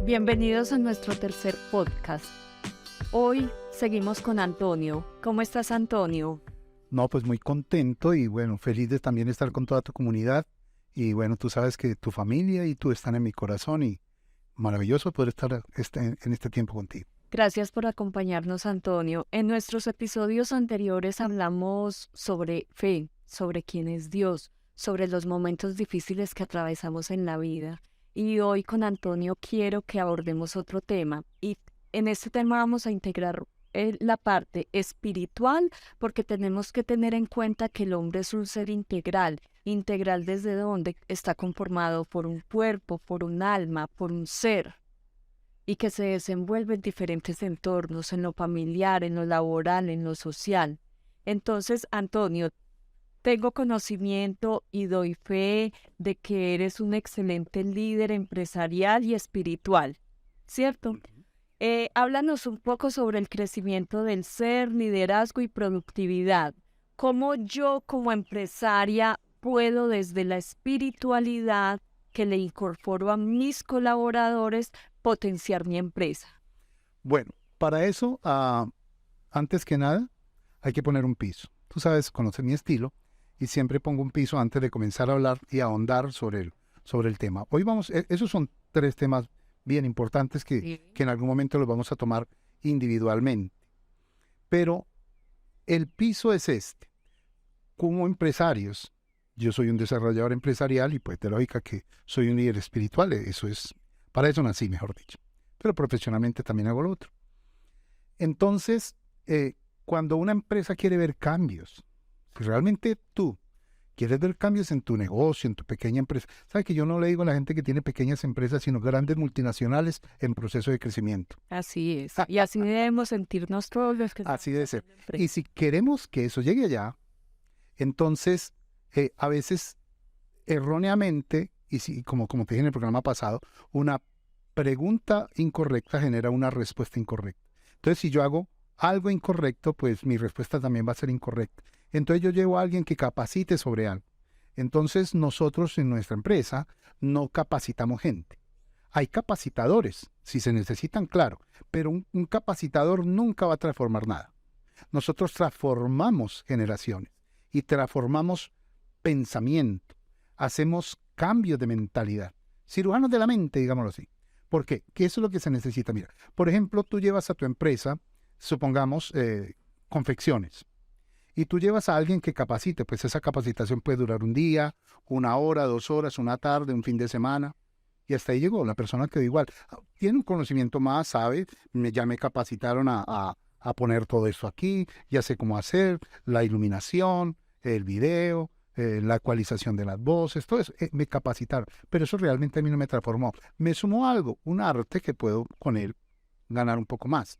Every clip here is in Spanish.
Bienvenidos a nuestro tercer podcast. Hoy seguimos con Antonio. ¿Cómo estás, Antonio? No, pues muy contento y bueno, feliz de también estar con toda tu comunidad. Y bueno, tú sabes que tu familia y tú están en mi corazón y maravilloso poder estar en este tiempo contigo. Gracias por acompañarnos, Antonio. En nuestros episodios anteriores hablamos sobre fe, sobre quién es Dios, sobre los momentos difíciles que atravesamos en la vida. Y hoy con Antonio quiero que abordemos otro tema. Y en este tema vamos a integrar la parte espiritual, porque tenemos que tener en cuenta que el hombre es un ser integral. Integral desde donde está conformado por un cuerpo, por un alma, por un ser, y que se desenvuelve en diferentes entornos, en lo familiar, en lo laboral, en lo social. Entonces, Antonio, tengo conocimiento y doy fe de que eres un excelente líder empresarial y espiritual, ¿cierto? Háblanos un poco sobre el crecimiento del ser, liderazgo y productividad. ¿Cómo yo como empresaria puedo desde la espiritualidad que le incorporo a mis colaboradores potenciar mi empresa? Bueno, para eso, antes que nada, hay que poner un piso. Tú sabes, conoces mi estilo y siempre pongo un piso antes de comenzar a hablar y ahondar sobre el tema. Hoy esos son 3 temas bien importantes que en algún momento los vamos a tomar individualmente. Pero el piso es este. Como empresarios, yo soy un desarrollador empresarial y pues de lógica que soy un líder espiritual, para eso nací, mejor dicho. Pero profesionalmente también hago lo otro. Entonces, cuando una empresa quiere ver cambios, si realmente tú quieres ver cambios en tu negocio, en tu pequeña empresa, sabes que yo no le digo a la gente que tiene pequeñas empresas, sino grandes multinacionales en proceso de crecimiento. Así es. Y así debemos sentirnos todos los que Así debe ser. estamos en la empresa. Y si queremos que eso llegue allá, entonces a veces erróneamente, como te dije en el programa pasado, una pregunta incorrecta genera una respuesta incorrecta. Entonces, si yo hago algo incorrecto, pues mi respuesta también va a ser incorrecta. Entonces, yo llevo a alguien que capacite sobre algo. Entonces, nosotros en nuestra empresa no capacitamos gente. Hay capacitadores, si se necesitan, claro, pero un capacitador nunca va a transformar nada. Nosotros transformamos generaciones y transformamos pensamiento. Hacemos cambios de mentalidad. Cirujanos de la mente, digámoslo así. ¿Por qué? Que eso es lo que se necesita. Mira, por ejemplo, tú llevas a tu empresa, supongamos, confecciones, y tú llevas a alguien que capacite, pues esa capacitación puede durar un día, 1 hora, 2 horas, una tarde, un fin de semana, y hasta ahí llegó. La persona quedó igual. Tiene un conocimiento más, sabe, ya me capacitaron a poner todo eso aquí, ya sé cómo hacer, la iluminación, el video, la ecualización de las voces, todo eso, me capacitaron. Pero eso realmente a mí no me transformó. Me sumó algo, un arte que puedo con él ganar un poco más.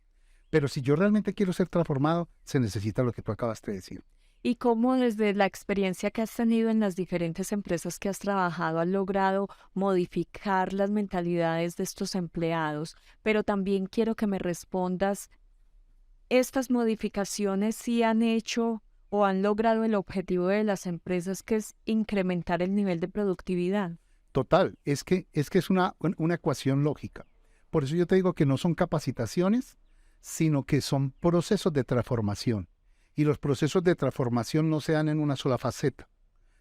Pero si yo realmente quiero ser transformado, se necesita lo que tú acabas de decir. ¿Y cómo desde la experiencia que has tenido en las diferentes empresas que has trabajado has logrado modificar las mentalidades de estos empleados? Pero también quiero que me respondas, ¿estas modificaciones sí han hecho o han logrado el objetivo de las empresas, que es incrementar el nivel de productividad? Total, es que es una ecuación lógica. Por eso yo te digo que no son capacitaciones, sino que son procesos de transformación. Y los procesos de transformación no se dan en una sola faceta,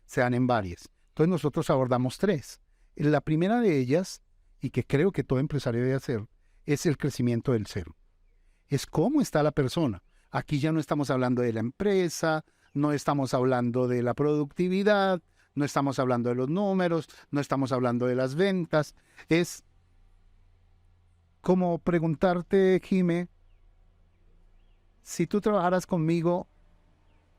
se dan en varias. Entonces nosotros abordamos 3. La primera de ellas, y que creo que todo empresario debe hacer, es el crecimiento del ser. Es cómo está la persona. Aquí ya no estamos hablando de la empresa, no estamos hablando de la productividad, no estamos hablando de los números, no estamos hablando de las ventas. Es como preguntarte, Jime, si tú trabajaras conmigo,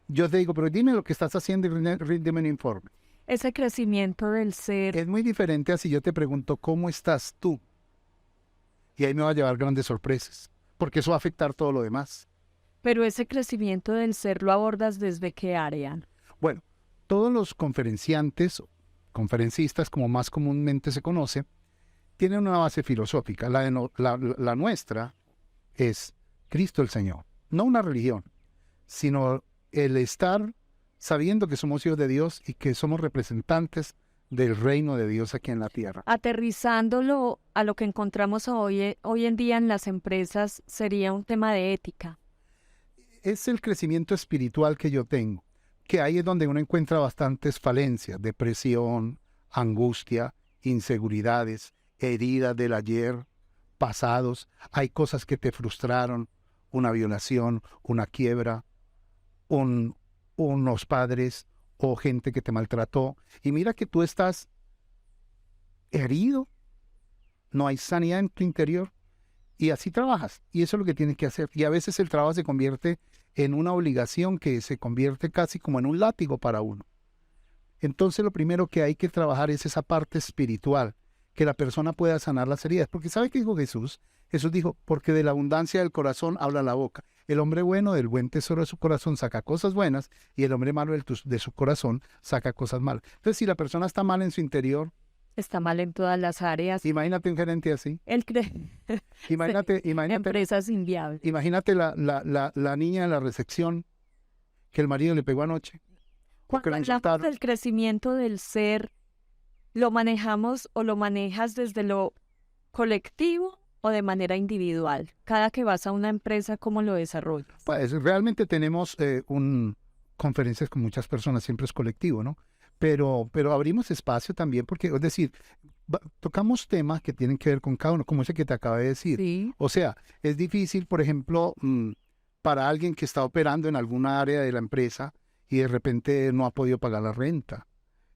yo te digo, pero dime lo que estás haciendo y ríndeme un informe. Ese crecimiento del ser. Es muy diferente a si yo te pregunto, ¿cómo estás tú? Y ahí me va a llevar grandes sorpresas, porque eso va a afectar todo lo demás. Pero ese crecimiento del ser lo abordas ¿desde qué área? Bueno, todos los conferencistas, como más comúnmente se conoce, tienen una base filosófica. La nuestra es Cristo el Señor. No una religión, sino el estar sabiendo que somos hijos de Dios y que somos representantes del reino de Dios aquí en la tierra. Aterrizándolo a lo que encontramos hoy en día en las empresas, sería un tema de ética. Es el crecimiento espiritual que yo tengo, que ahí es donde uno encuentra bastantes falencias, depresión, angustia, inseguridades, heridas del ayer, pasados. Hay cosas que te frustraron, una violación, una quiebra, unos padres o gente que te maltrató. Y mira que tú estás herido, no hay sanidad en tu interior. Y así trabajas, y eso es lo que tienes que hacer. Y a veces el trabajo se convierte en una obligación que se convierte casi como en un látigo para uno. Entonces lo primero que hay que trabajar es esa parte espiritual, que la persona pueda sanar las heridas. Porque ¿sabe qué dijo Jesús? Jesús dijo, porque de la abundancia del corazón habla la boca. El hombre bueno del buen tesoro de su corazón saca cosas buenas, y el hombre malo de su corazón saca cosas malas. Entonces si la persona está mal en su interior, Está mal en todas las áreas. imagínate un gerente así. Él cree Imagínate empresas inviables. Imagínate la niña en la recepción que el marido le pegó anoche. O que Cuando la hablamos insultaron. del crecimiento del ser, ¿lo manejamos o lo manejas desde lo colectivo o de manera individual? Cada que vas a una empresa, ¿cómo lo desarrollas? Pues realmente tenemos conferencias con muchas personas, siempre es colectivo, ¿no? Pero abrimos espacio también porque, es decir, tocamos temas que tienen que ver con cada uno, como ese que te acabé de decir. Sí. O sea, es difícil, por ejemplo, para alguien que está operando en alguna área de la empresa y de repente no ha podido pagar la renta,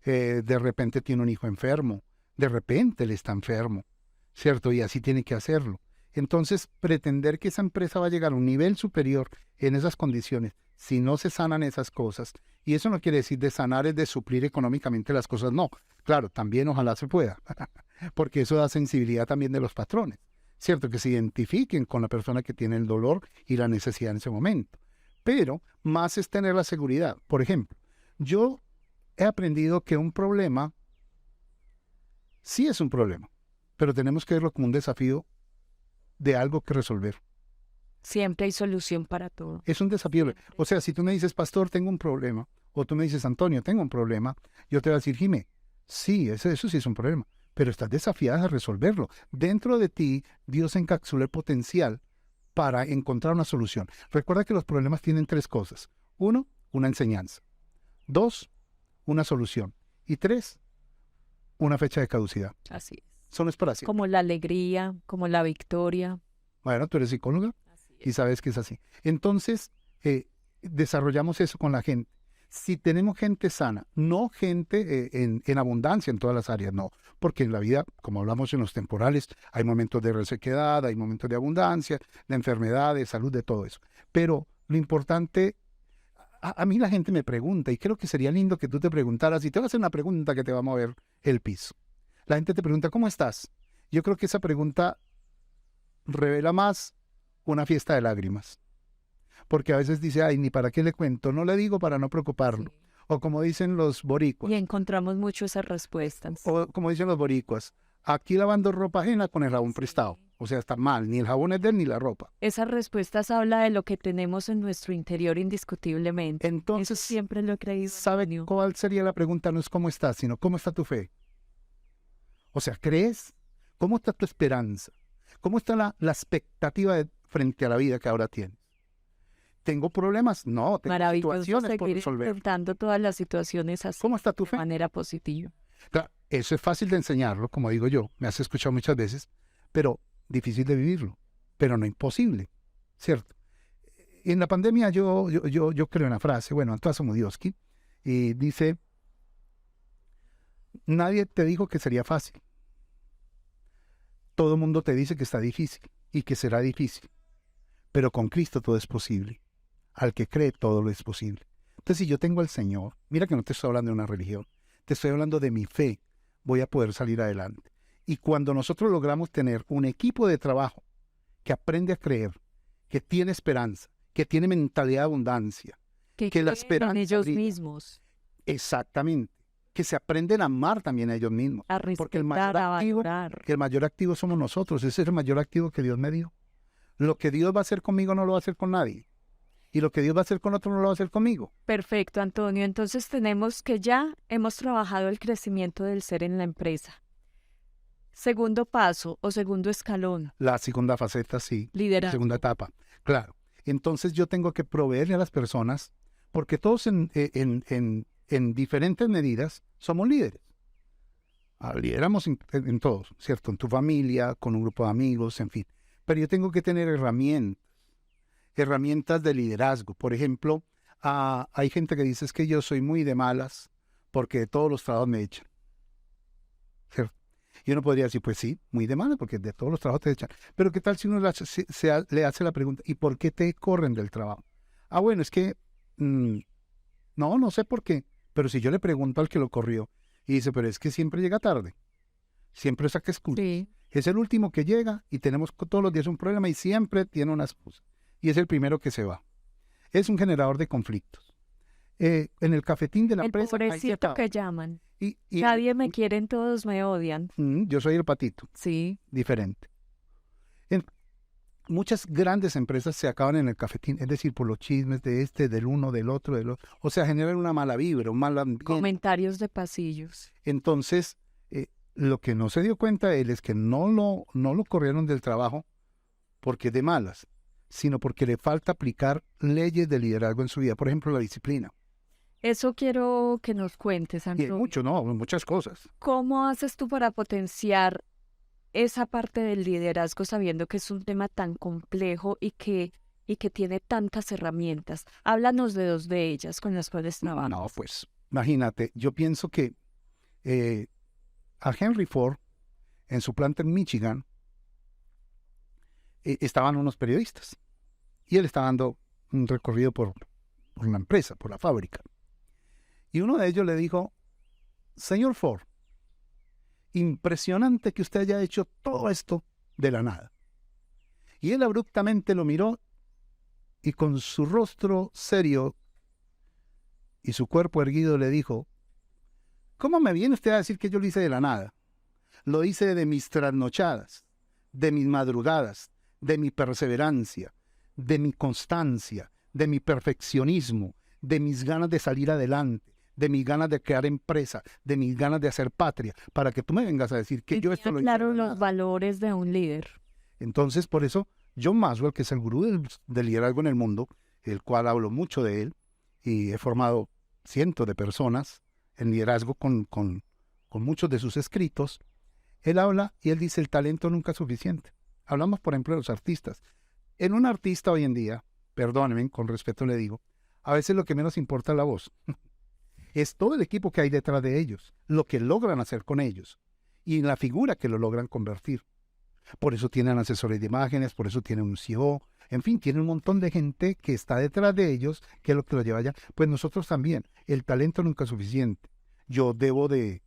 de repente tiene un hijo enfermo, de repente él está enfermo, ¿cierto? Y así tiene que hacerlo. Entonces, pretender que esa empresa va a llegar a un nivel superior en esas condiciones, si no se sanan esas cosas, y eso no quiere decir de sanar, es de suplir económicamente las cosas, no. Claro, también ojalá se pueda, porque eso da sensibilidad también de los patrones, ¿cierto? Que se identifiquen con la persona que tiene el dolor y la necesidad en ese momento. Pero más es tener la seguridad. Por ejemplo, yo he aprendido que un problema sí es un problema, pero tenemos que verlo como un desafío de algo que resolver. Siempre hay solución para todo. Es un desafío. O sea, si tú me dices, pastor, tengo un problema, o tú me dices, Antonio, tengo un problema, yo te voy a decir, Jimé, sí, eso sí es un problema, pero estás desafiada a resolverlo. Dentro de ti, Dios encapsula el potencial para encontrar una solución. Recuerda que los problemas tienen tres cosas. 1, una enseñanza. 2, una solución. Y 3, una fecha de caducidad. Así es. Eso no es para siempre. Como la alegría, como la victoria. Bueno, tú eres psicóloga Así y sabes que es así. Entonces, desarrollamos eso con la gente. Si tenemos gente sana, no gente en abundancia en todas las áreas, no. Porque en la vida, como hablamos en los temporales, hay momentos de resequedad, hay momentos de abundancia, de enfermedad, de salud, de todo eso. Pero lo importante, a mí la gente me pregunta, y creo que sería lindo que tú te preguntaras, y te voy a hacer una pregunta que te va a mover el piso. La gente te pregunta, ¿cómo estás? Yo creo que esa pregunta revela más una fiesta de lágrimas. Porque a veces dice, ay, ni para qué le cuento, no le digo para no preocuparlo. Sí. O como dicen los boricuas. Y encontramos mucho esas respuestas. O como dicen los boricuas, aquí lavando ropa ajena con el jabón prestado. O sea, está mal, ni el jabón es de él ni la ropa. Esas respuestas habla de lo que tenemos en nuestro interior indiscutiblemente. Entonces, Eso siempre lo he creído. ¿sabe Antonio. cuál sería la pregunta? No es cómo estás, sino cómo está tu fe. O sea, ¿crees? ¿Cómo está tu esperanza? ¿Cómo está la expectativa frente a la vida que ahora tienes? ¿Tengo problemas? No, tengo Maravilloso situaciones por seguir resolver. enfrentando todas las situaciones así, ¿Cómo está tu de fe? manera positiva. Claro, eso es fácil de enseñarlo, como digo yo, me has escuchado muchas veces, pero difícil de vivirlo, pero no imposible, ¿cierto? En la pandemia yo creo en la frase, bueno, Antoine Samudioski, y dice, nadie te dijo que sería fácil. Todo el mundo te dice que está difícil y que será difícil, pero con Cristo todo es posible. Al que cree todo lo es posible. Entonces, si yo tengo al Señor, mira que no te estoy hablando de una religión, te estoy hablando de mi fe, voy a poder salir adelante. Y cuando nosotros logramos tener un equipo de trabajo que aprende a creer, que tiene esperanza, que tiene mentalidad de abundancia, que la creen esperanza en ellos brilla. mismos, Exactamente, que se aprenden a amar también a ellos mismos. a Porque el respetar, a activo, valorar. que el mayor activo somos nosotros, ese es el mayor activo que Dios me dio. Lo que Dios va a hacer conmigo no lo va a hacer con nadie. Y lo que Dios va a hacer con otro no lo va a hacer conmigo. Perfecto, Antonio. Entonces tenemos que ya hemos trabajado el crecimiento del ser en la empresa. Segundo paso o segundo escalón, La segunda faceta, sí. La liderazgo. segunda etapa. Claro. Entonces yo tengo que proveerle a las personas, porque todos en diferentes medidas somos líderes. Lideramos en todos, ¿cierto? En tu familia, con un grupo de amigos, en fin. Pero yo tengo que tener herramientas de liderazgo. Por ejemplo, hay gente que dice es que yo soy muy de malas porque de todos los trabajos me echan. ¿Cierto? Y uno podría decir, pues sí, muy de malas porque de todos los trabajos te echan. Pero ¿qué tal si uno le hace la pregunta, ¿y por qué te corren del trabajo? Bueno, es que no sé por qué. Pero si yo le pregunto al que lo corrió y dice, pero es que siempre llega tarde, siempre saca excusas. Sí. Es el último que llega y tenemos todos los días un problema y siempre tiene una excusa. Y es el primero que se va. Es un generador de conflictos. En el cafetín de la El empresa... ahí se pobrecito acaba. que llaman. Y Nadie me quiere, todos me odian. yo soy el patito, Sí. diferente. Muchas grandes empresas se acaban en el cafetín, es decir, por los chismes de del uno, del otro, del otro. O sea, generan una mala vibra, un mal ambiente. Comentarios de pasillos. Entonces, lo que no se dio cuenta él es que no lo corrieron del trabajo porque es de malas, sino porque le falta aplicar leyes de liderazgo en su vida. Por ejemplo, la disciplina. Eso quiero que nos cuentes, Y hay Antonio. muchas cosas. ¿Cómo haces tú para potenciar esa parte del liderazgo sabiendo que es un tema tan complejo y que tiene tantas herramientas? Háblanos de dos de ellas con las cuales trabajas. No, pues, imagínate, yo pienso que a Henry Ford, en su planta en Michigan, estaban unos periodistas. Y él estaba dando un recorrido por la empresa, por la fábrica. Y uno de ellos le dijo, señor Ford, impresionante que usted haya hecho todo esto de la nada. Y él abruptamente lo miró y con su rostro serio y su cuerpo erguido le dijo, ¿cómo me viene usted a decir que yo lo hice de la nada? Lo hice de mis trasnochadas, de mis madrugadas, de mi perseverancia, de mi constancia, de mi perfeccionismo, de mis ganas de salir adelante, de mis ganas de crear empresa, de mis ganas de hacer patria, para que tú me vengas a decir que yo esto lo hice. Claro, los valores de un líder. Entonces, por eso, John Maxwell, que es el gurú del liderazgo en el mundo, el cual hablo mucho de él, y he formado cientos de personas en liderazgo con muchos de sus escritos, él habla y él dice, el talento nunca es suficiente. Hablamos, por ejemplo, de los artistas. En un artista hoy en día, perdónenme, con respeto le digo, a veces lo que menos importa es la voz. Es todo el equipo que hay detrás de ellos, lo que logran hacer con ellos y la figura que lo logran convertir. Por eso tienen asesores de imágenes, por eso tienen un CEO, en fin, tienen un montón de gente que está detrás de ellos, que es lo que lo lleva allá. Pues nosotros también, el talento nunca es suficiente. Yo debo de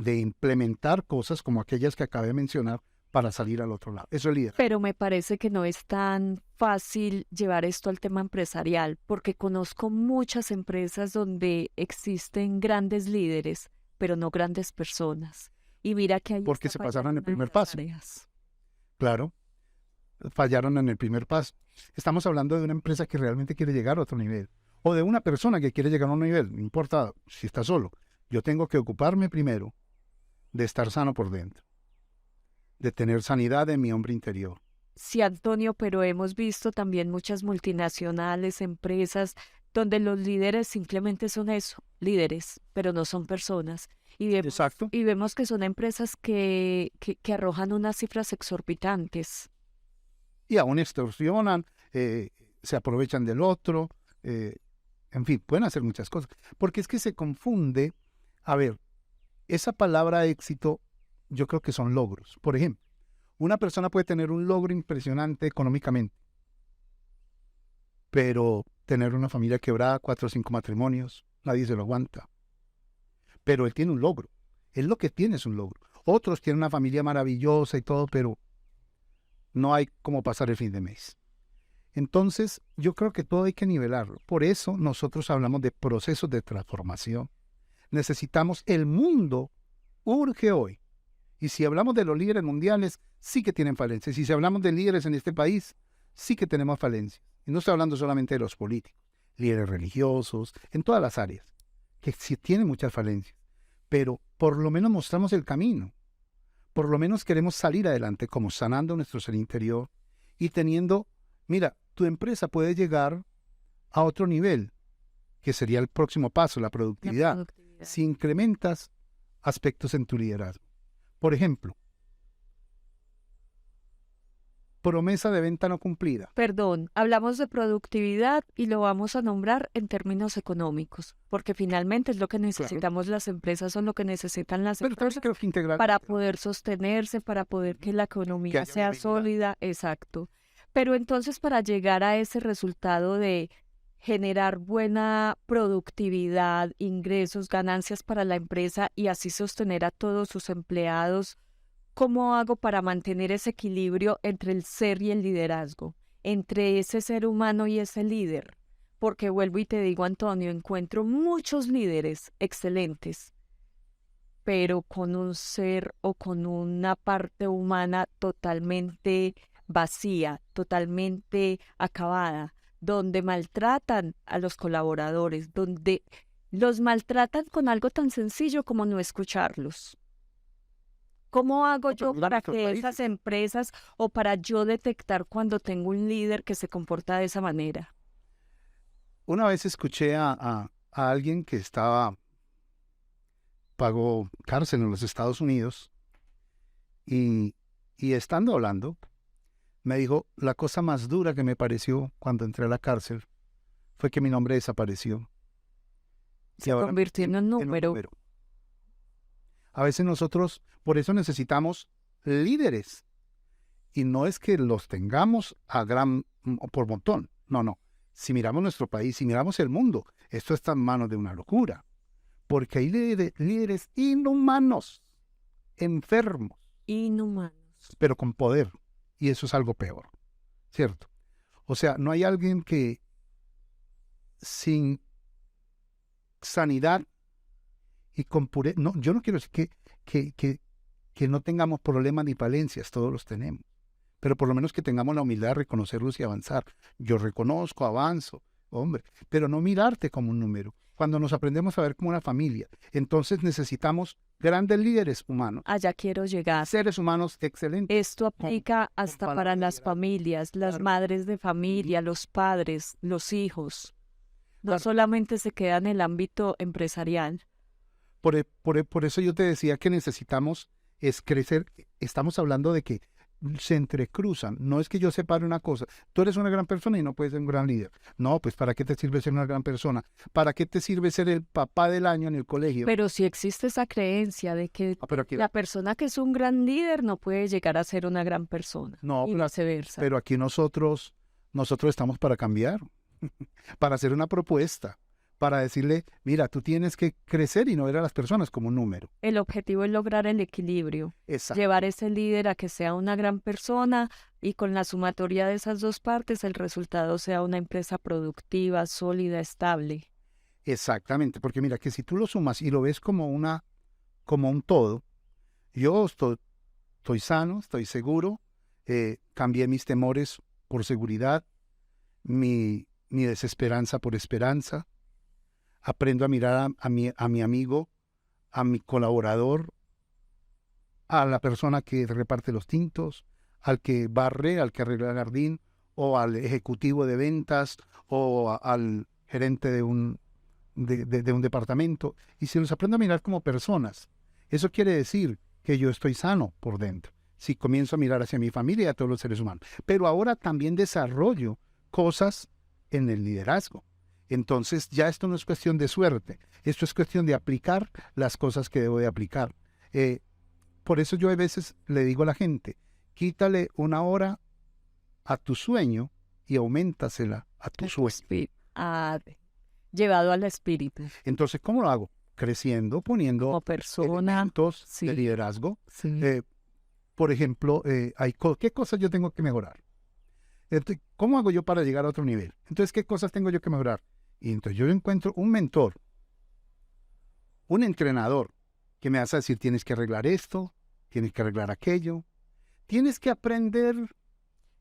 implementar cosas como aquellas que acabé de mencionar para salir al otro lado. Eso es liderazgo. Pero me parece que no es tan fácil llevar esto al tema empresarial, porque conozco muchas empresas donde existen grandes líderes, pero no grandes personas. Y mira que ahí Porque está se pasaron el fallando primer las paso. áreas. Claro, fallaron en el primer paso. Estamos hablando de una empresa que realmente quiere llegar a otro nivel. O de una persona que quiere llegar a un nivel, no importa si está solo. Yo tengo que ocuparme primero de estar sano por dentro, de tener sanidad en mi hombre interior. Sí, Antonio, pero hemos visto también muchas multinacionales, empresas, donde los líderes simplemente son eso, líderes, pero no son personas. Exacto. Y vemos que son empresas que arrojan unas cifras exorbitantes. Y aún extorsionan, se aprovechan del otro, en fin, pueden hacer muchas cosas. Porque es que se confunde, a ver, esa palabra éxito, yo creo que son logros. Por ejemplo, una persona puede tener un logro impresionante económicamente, pero tener una familia quebrada, 4 o 5 matrimonios, nadie se lo aguanta. Pero él tiene un logro. Él lo que tiene es un logro. Otros tienen una familia maravillosa y todo, pero no hay cómo pasar el fin de mes. Entonces, yo creo que todo hay que nivelarlo. Por eso nosotros hablamos de procesos de transformación. Necesitamos, el mundo urge hoy. Y si hablamos de los líderes mundiales, sí que tienen falencias. Y si hablamos de líderes en este país, sí que tenemos falencias. Y no estoy hablando solamente de los políticos, líderes religiosos, en todas las áreas, que sí tienen muchas falencias. Pero por lo menos mostramos el camino. Por lo menos queremos salir adelante, como sanando nuestro ser interior y teniendo, mira, tu empresa puede llegar a otro nivel, que sería el próximo paso, la productividad, si incrementas aspectos en tu liderazgo. Por ejemplo, promesa de venta no cumplida. Perdón, hablamos de productividad y lo vamos a nombrar en términos económicos, porque finalmente es lo que necesitamos las empresas, son lo que necesitan las Pero empresas creo que integral, para poder sostenerse, para poder que la economía haya sea viabilidad. sólida, exacto. Pero entonces para llegar a ese resultado de generar buena productividad, ingresos, ganancias para la empresa y así sostener a todos sus empleados, ¿cómo hago para mantener ese equilibrio entre el ser y el liderazgo, entre ese ser humano y ese líder? Porque vuelvo y te digo, Antonio, encuentro muchos líderes excelentes, pero con un ser o con una parte humana totalmente vacía, totalmente acabada, donde maltratan a los colaboradores, donde los maltratan con algo tan sencillo como no escucharlos. ¿Cómo hago yo para que esas empresas o para yo detectar cuando tengo un líder que se comporta de esa manera? Una vez escuché a alguien que pagó cárcel en los Estados Unidos y estando hablando, me dijo, la cosa más dura que me pareció cuando entré a la cárcel fue que mi nombre desapareció. Se convirtió en un número. A veces nosotros, por eso necesitamos líderes. Y no es que los tengamos por montón. No. Si miramos nuestro país, si miramos el mundo, esto está en manos de una locura. Porque hay líderes inhumanos, enfermos. Inhumanos. Pero con poder. Y eso es algo peor, ¿cierto? O sea, no hay alguien que sin sanidad y con pureza... No, yo no quiero decir que no tengamos problemas ni falencias, todos los tenemos. Pero por lo menos que tengamos la humildad de reconocerlos y avanzar. Yo reconozco, avanzo, hombre, pero no mirarte como un número. Cuando nos aprendemos a ver como una familia, entonces necesitamos grandes líderes humanos. Allá quiero llegar. Seres humanos excelentes. Esto aplica hasta para las familias, las madres de familia, los padres, los hijos. No solamente se queda en el ámbito empresarial. Por eso yo te decía que necesitamos es crecer. Estamos hablando de que se entrecruzan. No es que yo separe una cosa. Tú eres una gran persona y no puedes ser un gran líder. No, pues ¿para qué te sirve ser una gran persona? ¿Para qué te sirve ser el papá del año en el colegio? Pero si existe esa creencia de que la persona que es un gran líder no puede llegar a ser una gran persona. No, y viceversa. Pero aquí nosotros estamos para cambiar, para hacer una propuesta, para decirle, mira, tú tienes que crecer y no ver a las personas como un número. El objetivo es lograr el equilibrio. Exacto. Llevar ese líder a que sea una gran persona y con la sumatoria de esas dos partes el resultado sea una empresa productiva, sólida, estable. Exactamente, porque mira que si tú lo sumas y lo ves como un todo, yo estoy sano, estoy seguro, cambié mis temores por seguridad, mi desesperanza por esperanza, aprendo a mirar a mi amigo, a mi colaborador, a la persona que reparte los tintos, al que barre, al que arregla el jardín, o al ejecutivo de ventas, o al gerente de un departamento. Y si los aprendo a mirar como personas, eso quiere decir que yo estoy sano por dentro. Si comienzo a mirar hacia mi familia y a todos los seres humanos. Pero ahora también desarrollo cosas en el liderazgo. Entonces ya esto no es cuestión de suerte, esto es cuestión de aplicar las cosas que debo de aplicar. Por eso yo a veces le digo a la gente, quítale una hora a tu sueño y auméntasela a tu sueño. Llevado al espíritu. Entonces, ¿cómo lo hago? Creciendo, poniendo como persona, elementos de liderazgo. Sí. Por ejemplo, ¿qué cosas yo tengo que mejorar? Entonces, ¿cómo hago yo para llegar a otro nivel? Entonces, ¿qué cosas tengo yo que mejorar? Y entonces yo encuentro un mentor, un entrenador, que me hace decir, tienes que arreglar esto, tienes que arreglar aquello, tienes que aprender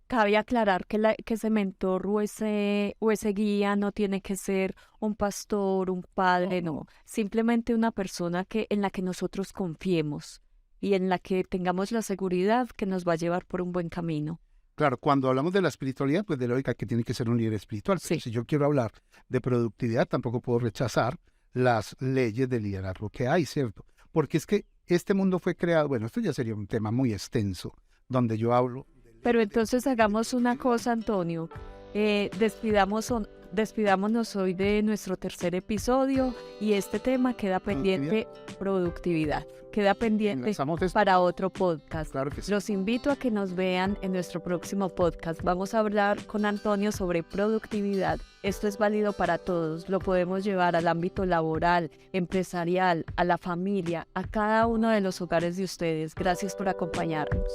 cabe aclarar que ese mentor o ese guía no tiene que ser un pastor, un padre, no. Simplemente una persona en la que nosotros confiemos y en la que tengamos la seguridad que nos va a llevar por un buen camino. Claro, cuando hablamos de la espiritualidad, pues de lógica que tiene que ser un líder espiritual. Pero Sí. si yo quiero hablar de productividad, tampoco puedo rechazar las leyes de liderazgo que hay, ¿cierto? Porque es que este mundo fue creado, bueno, esto ya sería un tema muy extenso, donde yo hablo. Pero entonces hagamos una cosa, Antonio. Despidámonos hoy de nuestro tercer episodio y este tema queda pendiente, productividad. Queda pendiente Enlazamos esto. para otro podcast. Claro que sí. Los invito a que nos vean en nuestro próximo podcast. Vamos a hablar con Antonio sobre productividad. Esto es válido para todos. Lo podemos llevar al ámbito laboral, empresarial, a la familia, a cada uno de los hogares de ustedes. Gracias por acompañarnos.